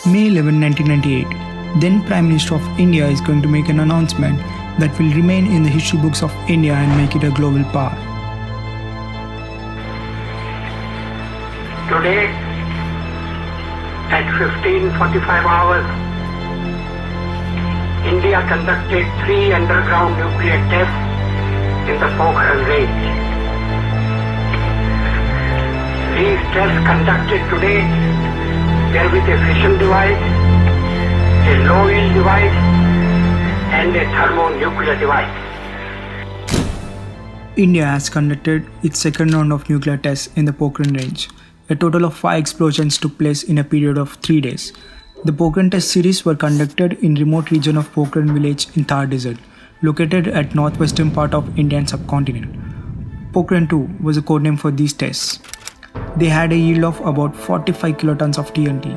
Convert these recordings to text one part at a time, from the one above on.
May 11, 1998. Then Prime Minister of India is going to make an announcement that will remain in the history books of India and make it a global power. Today, at 15:45 hours, India conducted 3 underground nuclear tests in the Pokhran range. These tests conducted today were with a fission device, a low-yield device, and a thermonuclear device. India has conducted its second round of nuclear tests in the Pokhran range. A total of 5 explosions took place in a period of 3 days. The Pokhran test series were conducted in remote region of Pokhran village in Thar Desert, located at northwestern part of Indian subcontinent. Pokhran 2 was a codename for these tests. They had a yield of about 45 kilotons of TNT.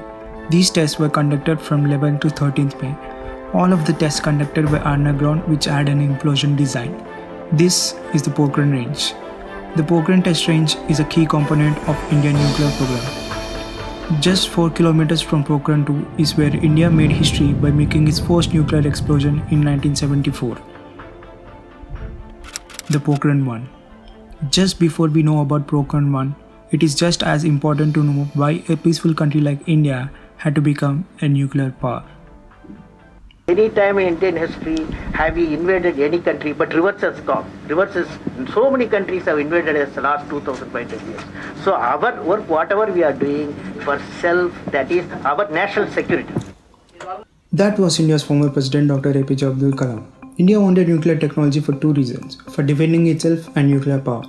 These tests were conducted from 11th to 13th May. All of the tests conducted were underground, which had an implosion design. This is the Pokhran range. The Pokhran test range is a key component of Indian nuclear program. Just 4 kilometers from Pokhran 2 is where India made history by making its first nuclear explosion in 1974. The Pokhran 1. Just before we know about Pokhran 1, it is just as important to know why a peaceful country like India had to become a nuclear power. Any time in Indian history have we invaded any country, but reverse has gone. So many countries have invaded us the last 2,500 years. So our work, whatever we are doing for self, that is our national security. That was India's former President Dr. APJ Abdul Kalam. India wanted nuclear technology for 2 reasons: for defending itself and nuclear power.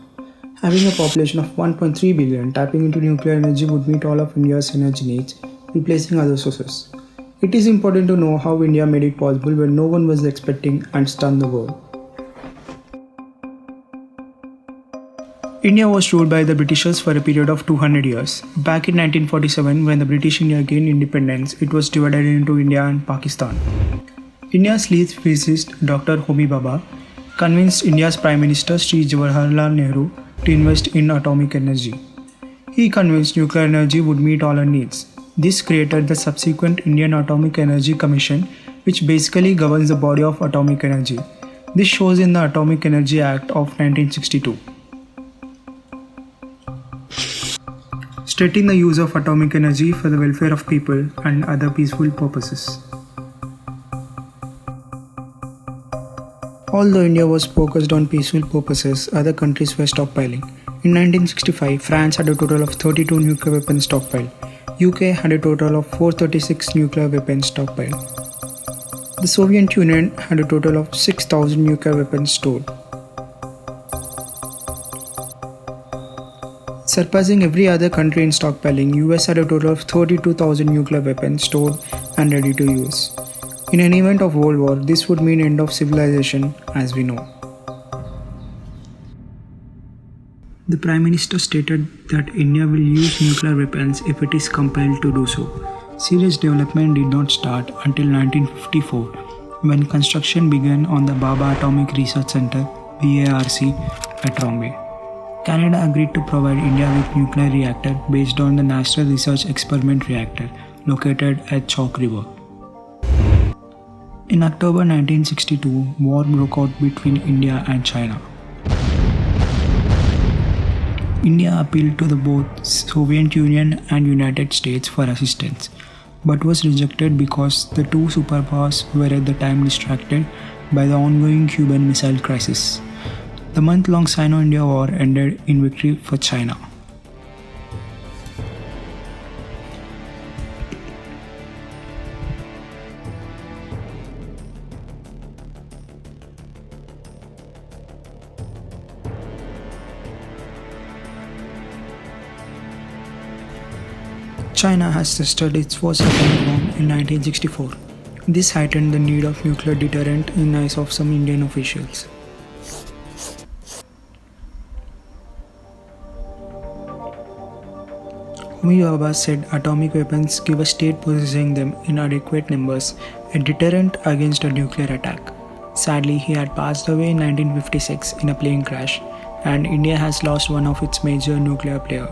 Having a population of 1.3 billion, tapping into nuclear energy would meet all of India's energy needs, replacing other sources. It is important to know how India made it possible when no one was expecting and stunned the world. India was ruled by the Britishers for a period of 200 years. Back in 1947, when the British India gained independence, it was divided into India and Pakistan. India's lead physicist, Dr. Homi Bhabha, convinced India's Prime Minister Sri Jawaharlal Nehru to invest in atomic energy. He convinced nuclear energy would meet all our needs. This created the subsequent Indian Atomic Energy Commission, which basically governs the body of atomic energy. This shows in the Atomic Energy Act of 1962. Stating the use of atomic energy for the welfare of people and other peaceful purposes. Although India was focused on peaceful purposes, other countries were stockpiling. In 1965, France had a total of 32 nuclear weapons stockpiled. UK had a total of 436 nuclear weapons stockpiled. The Soviet Union had a total of 6,000 nuclear weapons stored. Surpassing every other country in stockpiling, US had a total of 32,000 nuclear weapons stored and ready to use. In an event of World War, this would mean end of civilization as we know. The Prime Minister stated that India will use nuclear weapons if it is compelled to do so. Serious development did not start until 1954, when construction began on the Bhabha Atomic Research Center (BARC) at Bombay. Canada agreed to provide India with nuclear reactor based on the National Research Experiment Reactor located at Chalk River. In October 1962, war broke out between India and China. India appealed to both Soviet Union and United States for assistance, but was rejected because the two superpowers were at the time distracted by the ongoing Cuban Missile Crisis. The month-long Sino-India War ended in victory for China. China has tested its first atomic bomb in 1964. This heightened the need of nuclear deterrent in the eyes of some Indian officials. Homi Bhabha said atomic weapons give a state possessing them in adequate numbers a deterrent against a nuclear attack. Sadly, he had passed away in 1956 in a plane crash, and India has lost one of its major nuclear players.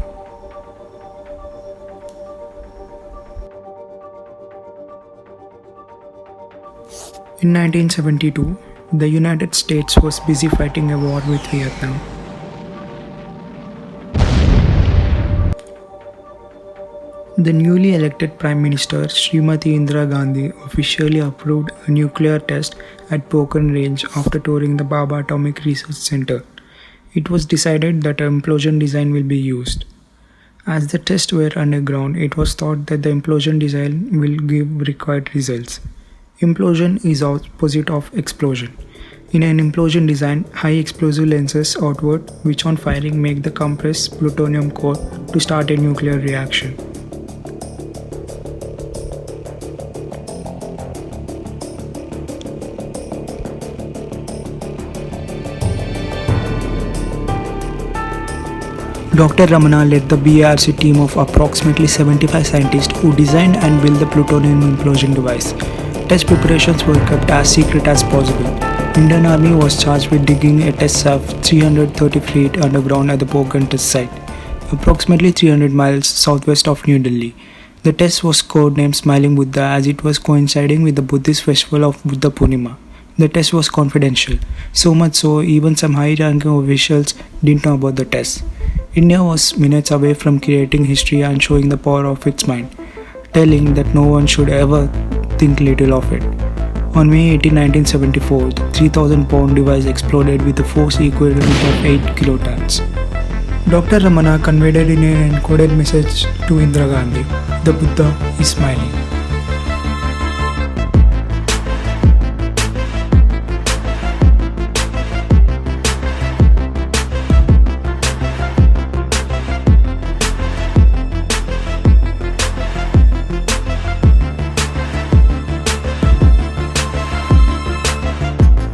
In 1972, the United States was busy fighting a war with Vietnam. The newly elected Prime Minister Srimati Indira Gandhi officially approved a nuclear test at Pokhran Range after touring the Baba Atomic Research Center. It was decided that an implosion design will be used. As the tests were underground, it was thought that the implosion design will give required results. Implosion is opposite of explosion. In an implosion design, high explosive lenses outward, which on firing make the compressed plutonium core to start a nuclear reaction. Dr. Ramana led the BARC team of approximately 75 scientists who designed and built the plutonium implosion device. Test preparations were kept as secret as possible. Indian Army was charged with digging a test shaft 330 feet underground at the Pokhran test site, approximately 300 miles southwest of New Delhi. The test was codenamed Smiling Buddha as it was coinciding with the Buddhist festival of Buddha Purnima. The test was confidential, so much so even some high-ranking officials didn't know about the test. India was minutes away from creating history and showing the power of its mind, telling that no one should ever think little of it. On May 18, 1974, the 3,000-pound device exploded with a force equivalent of 8 kilotons. Dr. Ramana conveyed it in an encoded message to Indira Gandhi. The Buddha is smiling.